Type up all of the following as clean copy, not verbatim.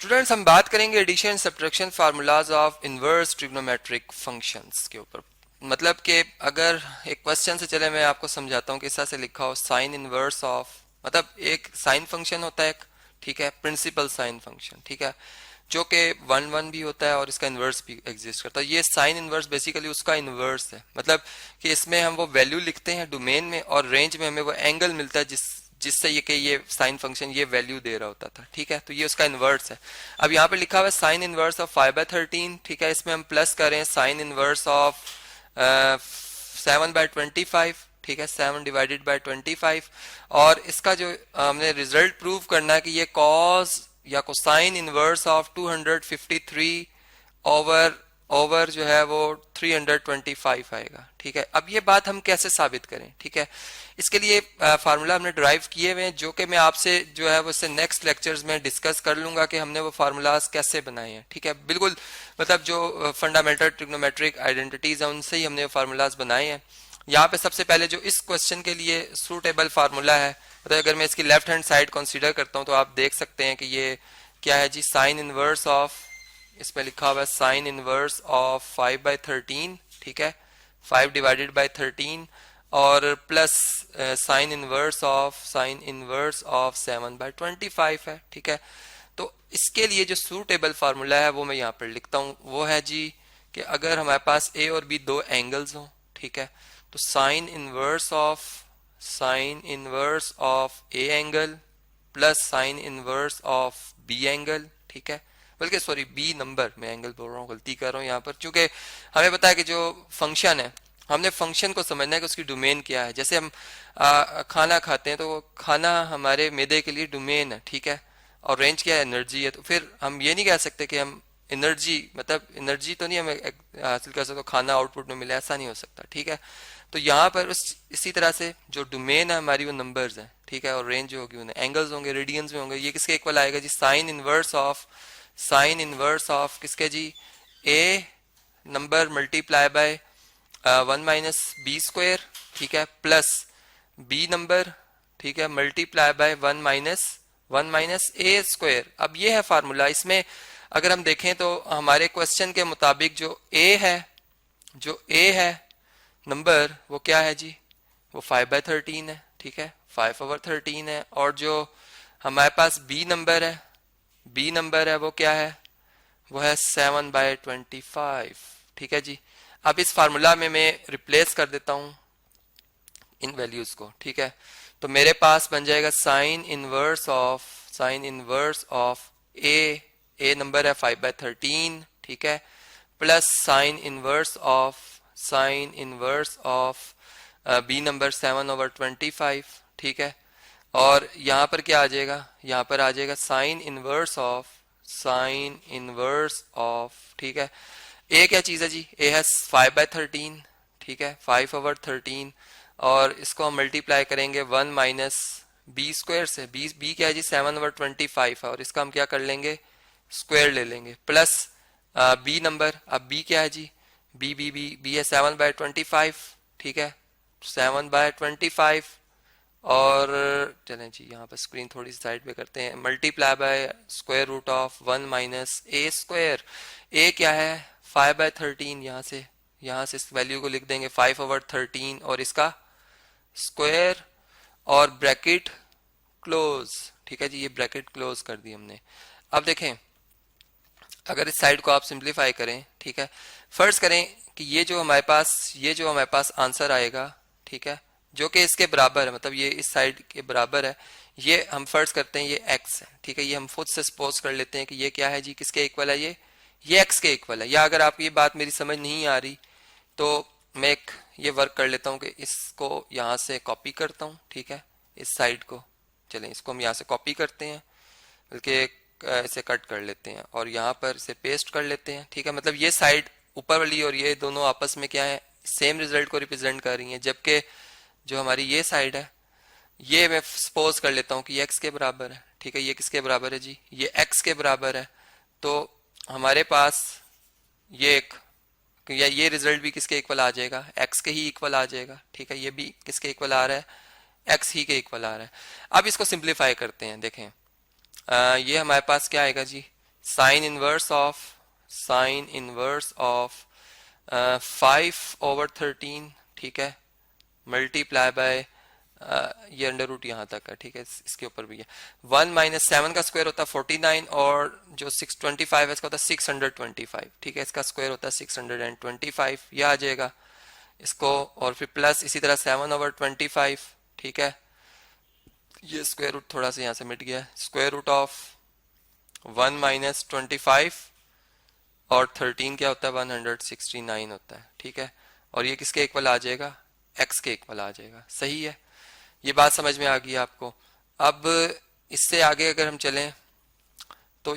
Students हम बात करेंगे addition subtraction formulas of inverse trigonometric functions के ऊपर। मतलब कि अगर एक क्वेश्चन से चले मैं आपको समझाता हूँ कि इस तरह से लिखा हो साइन इनवर्स ऑफ, मतलब एक साइन फंक्शन होता है एक, ठीक है, प्रिंसिपल साइन फंक्शन, ठीक है, जो कि 1 1 भी होता है और इसका इन्वर्स भी एग्जिस्ट करता है। ये साइन इनवर्स बेसिकली उसका इन्वर्स है, मतलब कि इसमें हम वो वैल्यू लिखते हैं डोमेन में और रेंज में हमें वो एंगल मिलता है जिससे ये कि ये साइन फंक्शन ये वैल्यू दे रहा होता था, ठीक है। तो ये उसका इन्वर्स है। अब यहाँ पे लिखा हुआ है साइन इनवर्स ऑफ 5/13, ठीक है। इसमें हम प्लस करें साइन इनवर्स ऑफ 7/25, ठीक है, 7/25। और इसका जो हमने रिजल्ट प्रूव करना है कि ये कॉस या cosine inverse of 253 over over जो है वो 325 आएगा, ठीक है। अब ये बात हम कैसे साबित करें, ठीक है। इसके लिए फार्मूला हमने ड्राइव किए हुए हैं जो कि मैं आपसे जो है वो इससे नेक्स्ट लेक्चर्स में डिस्कस कर लूंगा कि हमने वो फार्मूलाज कैसे बनाए हैं, ठीक है। बिल्कुल मतलब जो फंडामेंटल ट्रिग्नोमेट्रिक आइडेंटिटीज हैं उनसे ही हमने वो फार्मूलाज बनाए हैं। यहाँ पे सबसे पहले जो इस क्वेश्चन के लिए सूटेबल फार्मूला है, मतलब अगर मैं इसकी लेफ्ट हैंड साइड कंसीडर करता हूँ तो आप देख सकते हैं कि ये क्या है जी, साइन इनवर्स ऑफ, इसमें लिखा हुआ है साइन इनवर्स ऑफ 5/13, ठीक है, 5/13 और प्लस साइन इनवर्स ऑफ 7/25 है, ठीक है। तो इसके लिए जो सूटेबल फार्मूला है वो मैं यहाँ पर लिखता हूँ, वो है जी कि अगर हमारे पास ए और बी दो एंगल्स हों, ठीक है, तो sine inverse of A angle plus sine inverse of B angle, ठीक है, बल्कि सॉरी बी नंबर, मैं एंगल बोल रहा हूँ, गलती कर रहा हूँ यहाँ पर, क्योंकि हमें पता है कि जो फंक्शन है हमने फंक्शन को समझना है कि उसकी डोमेन क्या है। जैसे हम खाना खाते हैं तो खाना हमारे मैदे के लिए डोमेन है, ठीक है, और रेंज क्या है, एनर्जी है। तो फिर हम ये नहीं कह सकते कि हम एनर्जी, मतलब एनर्जी तो नहीं हमें हासिल कर सकते, तो खाना आउटपुट में मिले, ऐसा नहीं हो सकता, ठीक है। तो यहाँ पर इसी तरह से जो डोमेन है हमारी वो नंबर्स है, ठीक है, और रेंज जो होगी उन्हें एंगल्स होंगे, रेडियंस में होंगे। ये किसके इक्वल आएगा जी, साइन इनवर्स ऑफ किसके जी, ए नंबर मल्टीप्लाई बाय 1 - b², ठीक है, प्लस बी नंबर, ठीक है, मल्टीप्लाई बाय 1 - a²। अब ये है फार्मूला। इसमें अगर हम देखें तो हमारे क्वेश्चन के मुताबिक जो ए है नंबर वो क्या है जी, वो 5/13 है, ठीक है, 5/13 है। और जो हमारे पास बी नंबर है वो क्या है, वो है 7/25, ठीक है जी। अब इस फार्मूला में मैं रिप्लेस कर देता हूं इन वैल्यूज को, ठीक है। तो मेरे पास बन जाएगा sine inverse of A number है 5/13, ठीक है, plus sine inverse of B number 7/25, ठीक है। और यहाँ पर क्या आ जाएगा, यहाँ पर आ जाएगा साइन इनवर्स ऑफ, ठीक है। ए क्या चीज है जी, ए है 5/13, ठीक है, 5/13, और इसको हम मल्टीप्लाई करेंगे 1 - b² से। बी क्या है जी, 7/25 है, और इसका हम क्या कर लेंगे, स्क्वायर ले लेंगे, प्लस बी नंबर। अब बी क्या है जी, बी है 7/25, ठीक है, 7/25। और चलें जी यहाँ पर स्क्रीन थोड़ी सी साइड पे करते हैं, multiply by square root of 1 - a²। A क्या है 5/13, यहाँ से इस वैल्यू को लिख देंगे 5/13 और इसका स्क्वायर और ब्रैकेट क्लोज, ठीक है जी, ये ब्रैकेट क्लोज कर दी हमने। अब देखें अगर इस साइड को आप सिंप्लीफाई करें, ठीक है, फर्ज करें कि ये जो हमारे पास आंसर आएगा, ठीक है, जो कि इसके बराबर है, मतलब ये इस साइड के बराबर है, ये हम फर्ज करते हैं ये x है, ठीक है, ये हम खुद से सपोज कर लेते हैं कि ये क्या है जी, किसके इक्वल है, ये x के इक्वल है। या अगर आपको ये बात मेरी समझ नहीं आ रही तो मैं एक ये वर्क कर लेता हूँ कि इसको यहाँ से कॉपी करता हूँ, ठीक है, इस साइड को, चलें इसको हम यहाँ से कॉपी करते हैं, बल्कि इसे कट कर लेते हैं और यहाँ पर इसे पेस्ट कर लेते हैं, ठीक है। मतलब ये साइड ऊपर वाली और ये दोनों आपस में क्या है, सेम रिजल्ट को रिप्रेजेंट कर रही हैं, जबकि जो हमारी ये साइड है ये मैं सपोज कर लेता हूँ कि ये x के बराबर है, ठीक है, ये किसके बराबर है जी, ये x के बराबर है। तो हमारे पास ये एक या ये रिजल्ट भी किसके इक्वल आ जाएगा, x के ही इक्वल आ जाएगा, ठीक है, ये भी किसके इक्वल आ रहा है, x ही के इक्वल आ रहा है। अब इसको सिंप्लीफाई करते हैं, देखें ये हमारे पास क्या आएगा जी, साइन इनवर्स ऑफ 5/13, ठीक है, मल्टीप्लाई बाय ये अंडर रूट यहाँ तक है, ठीक है, इसके ऊपर भी है। 1 माइनस 7 का स्क्वायर होता है 49 और जो 625 है इसका होता है 625, ठीक है, इसका स्क्वायर होता है 625, यह आ जाएगा इसको। और फिर प्लस इसी तरह 7/25, ठीक है, ये स्क्वायर रूट थोड़ा सा यहाँ से मिट गया, स्क्वायर रूट ऑफ 1 माइनस 25 और 13 क्या होता है 169 होता है, ठीक है, और ये किसके इक्वल आ जाएगा, x के इक्वल आ जाएगा। सही है, ये बात समझ में आ गई आपको। अब इससे आगे अगर हम चलें तो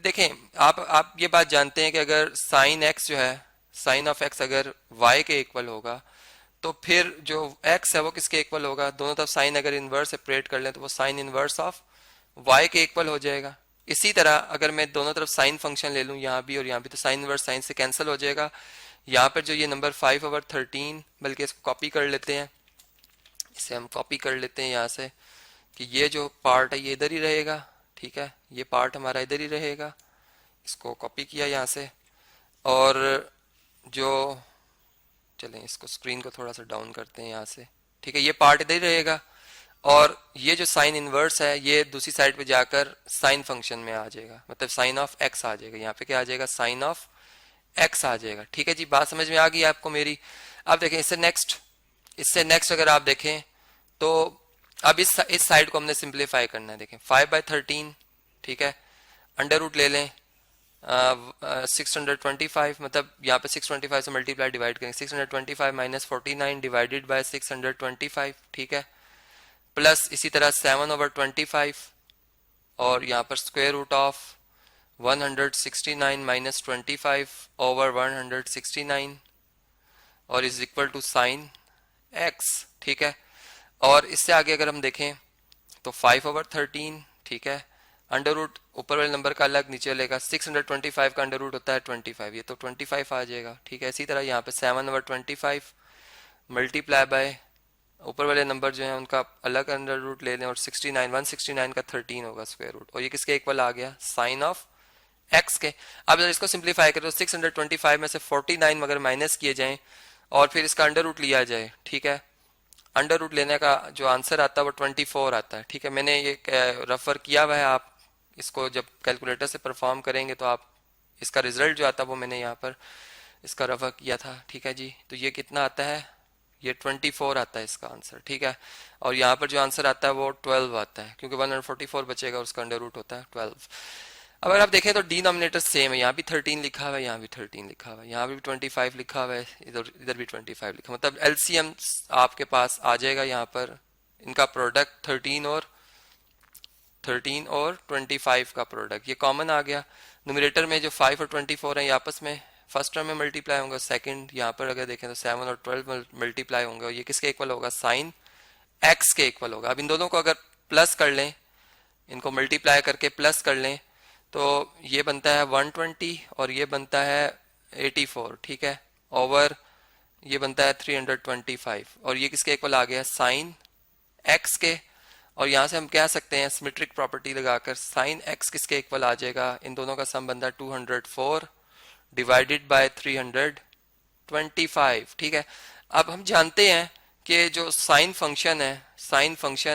देखें, आप ये बात जानते हैं कि अगर साइन x जो है, साइन ऑफ x अगर y के इक्वल होगा तो फिर जो x है वो किसके इक्वल होगा, दोनों तरफ साइन अगर इनवर्स सेपरेट कर लें तो वो साइन इनवर्स ऑफ y के इक्वल हो जाएगा। इसी तरह अगर मैं दोनों तरफ साइन फंक्शन ले लूं यहाँ भी और यहाँ भी, तो साइन इनवर्स साइन से कैंसिल हो जाएगा। यहाँ पर जो ये नंबर 5/13, बल्कि इसको कॉपी कर लेते हैं, इसे हम कॉपी कर लेते हैं यहाँ से कि ये जो पार्ट है ये इधर ही रहेगा, ठीक है, ये पार्ट हमारा इधर ही रहेगा, इसको कॉपी किया यहाँ से। और जो चलें इसको स्क्रीन को थोड़ा सा डाउन करते हैं यहाँ से, ठीक है, ये पार्ट इधर ही रहेगा और ये जो साइन इनवर्स है ये दूसरी साइड पे जाकर साइन फंक्शन में आ जाएगा, मतलब साइन ऑफ एक्स आ जाएगा, यहाँ पे क्या आ जाएगा, साइन ऑफ एक्स आ जाएगा। ठीक है जी, बात समझ में आ गई आपको मेरी। अब देखें इससे नेक्स्ट अगर आप देखें तो अब इस साइड को हमने सिंप्लीफाई करना है। देखें 5/13, ठीक है, अंडर रूट ले लें 625, मतलब यहाँ पे 625 से मल्टीप्लाई डिवाइड करेंगे, 625 माइनस 49 डिवाइडेड बाय 625, ठीक है, प्लस इसी तरह 7/25 और यहाँ पर square root of 169 minus 25 over 169 और is equal to sine x, ठीक है। और इससे आगे अगर हम देखें तो 5/13, ठीक है, अंडर रूट ऊपर वाले नंबर का अलग, नीचे वाले का 625 का अंडर रूट होता है 25, ये तो 25 आ जाएगा, ठीक है। इसी तरह यहाँ पे 7/25 मल्टीप्लाई बाय ऊपर वाले नंबर जो है उनका अलग अंडर रूट ले लें और 169 का 13 होगा स्क्वायर रूट, और ये किसके इक्वल आ गया, साइन ऑफ एक्स के। अब अगर इसको सिंप्लीफाई करें तो 625 में से 49 अगर माइनस किए जाएं और फिर इसका अंडर रूट लिया जाए, ठीक है, अंडर रूट लेने का जो आंसर आता है वो 24 आता है, ठीक है। मैंने ये रेफर किया हुआ है, आप इसको जब कैलकुलेटर से परफॉर्म करेंगे तो आप इसका रिजल्ट जो आता है वो मैंने यहाँ पर इसका रेफर किया था, ठीक है जी। तो ये कितना आता है, ये 24 आता है इसका आंसर, ठीक है। और यहाँ पर जो आंसर आता है वो 12 आता है, क्योंकि 144 बचेगा और उसका अंडर रूट होता है 12। अब अगर आप देखें तो डिनोमिनेटर सेम है, यहाँ भी 13 लिखा हुआ है, यहाँ भी 13 लिखा हुआ है, यहाँ भी 25 लिखा हुआ है, इधर भी 25 लिखा, मतलब एलसीएम आपके पास आ जाएगा यहाँ पर, इनका प्रोडक्ट 13 और 25 का प्रोडक्ट ये कॉमन आ गया। न्यूमरेटर में जो 5 और 24 है ये आपस में फर्स्ट टर्म में मल्टीप्लाई होंगे, सेकंड यहाँ पर अगर देखें तो 7 और 12 मल्टीप्लाई होंगे और ये किसके इक्वल होगा, साइन एक्स के इक्वल होगा। अब इन दोनों को अगर प्लस कर लें, इनको मल्टीप्लाई करके प्लस कर लें तो ये बनता है 120 और ये बनता है 84, ठीक है, ओवर ये बनता है 325 और ये किसके इक्वल आ गया, साइन एक्स के। और यहाँ से हम कह सकते हैं सिमेट्रिक प्रॉपर्टी लगाकर साइन एक्स किसके इक्वल आ जाएगा, इन दोनों का सम बनता है 204 डिवाइडेड बाय 325, ठीक है। अब हम जानते हैं कि जो साइन फंक्शन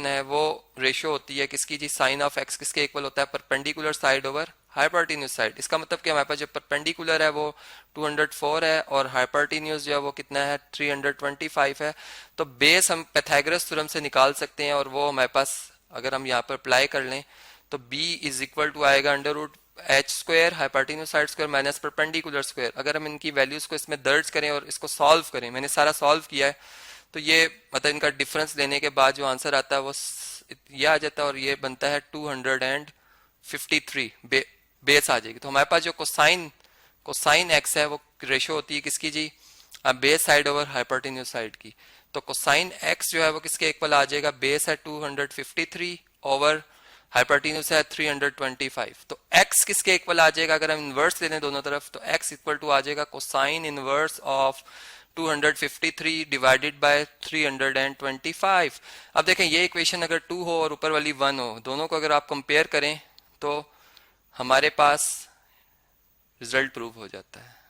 है वो रेशियो होती है किसकी जी, साइन ऑफ एक्स किसके इक्वल होता है, perpendicular side over hypotenuse side. इसका मतलब कि हमारे पास जो परपेंडिकुलर है वो 204 है और हाइपोटेन्यूज जो है वो कितना है, 325 है। तो बेस हम पैथागोरस थ्योरम से निकाल सकते हैं और वो हमारे पास अगर हम यहाँ पर अप्लाई कर लें तो b इज इक्वल टू आएगा under root H square hypotenuse side square minus perpendicular square. अगर हम इनकी वैल्यूज को इसमें दर्ज करें और इसको सॉल्व करें, मैंने सारा सॉल्व किया है, तो ये मतलब इनका डिफरेंस लेने के बाद जो आंसर आता है वो ये आ जाता है और ये बनता है 253 बेस आ जाएगी। तो हमारे पास जो कोसाइन एक्स है वो रेशियो होती है किसकी जी, base side over hypotenuse side की। तो कोसाइन एक्स जो है वो किसके इक्वल आ जाएगा, बेस है 253 ओवर हाइपोटेन्यूज है 325। तो x किसके इक्वल आ जाएगा, अगर हम इनवर्स ले लें दोनों तरफ तो x इक्वल टू आ जाएगा cosine inverse of 253 divided by 325। अब देखें ये इक्वेशन अगर 2 हो और ऊपर वाली 1 हो, दोनों को अगर आप कंपेयर करें तो हमारे पास रिजल्ट प्रूव हो जाता है।